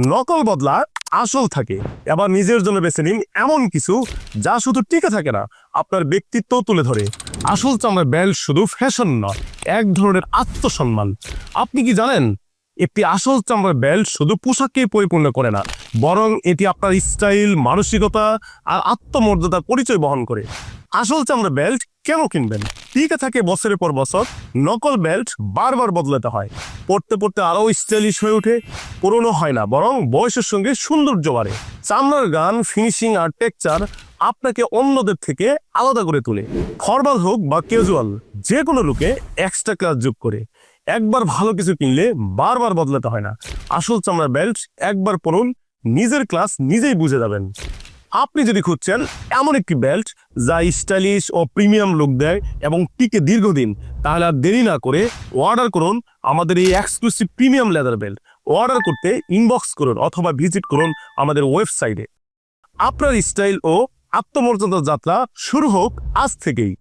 নকল বদলা আসল থাকে। এবার নিজের জন্য বেছে নিন এমন কিছু যা শুধু টিকে থাকে না, আপনার ব্যক্তিত্ব তুলে ধরে। আসল চামড়ার বেল্ট শুধু ফ্যাশন নয়, এক ধরনের আত্মসম্মান। আপনি কি জানেন, একটি আসল চামড়ার বেল্ট শুধু পোশাককে পরিপূর্ণ করে না, বরং এটি আপনার স্টাইল, মানসিকতা আর আত্মমর্যাদার পরিচয় বহন করে। আসল চামড়ার বেল্ট কেন কিনবেন? টিকে থাকে বছরের পর বছর। নকল বেল্ট বারবার বদলাতে হয়, পড়তে পড়তে আরও স্টাইলিশ হয়ে ওঠে। পুরনো হয় না, বরং বয়সের সঙ্গে সৌন্দর্য বাড়ে। চামড়ার গান, ফিনিশিং আর টেক্সচার আপনাকে অন্যদের থেকে আলাদা করে তোলে। ফরমাল হোক বা ক্যাজুয়াল, যে কোনো লুকে এক্সট্রা ক্লাস যোগ করে। একবার ভালো কিছু কিনলে বারবার বদলাতে হয় না। আসল চামড়ার বেল্ট একবার পরুন, নিজের ক্লাস নিজেই বুঝে যাবেন। আপনি যদি খুঁজছেন এমন একটি বেল্ট যা স্টাইলিশ ও প্রিমিয়াম লুক দেয় এবং টিকে দীর্ঘদিন, তাহলে আর দেরি না করে অর্ডার করুন আমাদের এই exclusive premium leather belt. Order করতে ইনবক্স করুন অথবা ভিজিট করুন আমাদের ওয়েবসাইটে। আপনার স্টাইল ও আত্মমর্যাদার যাত্রা শুরু হোক আজ থেকেই।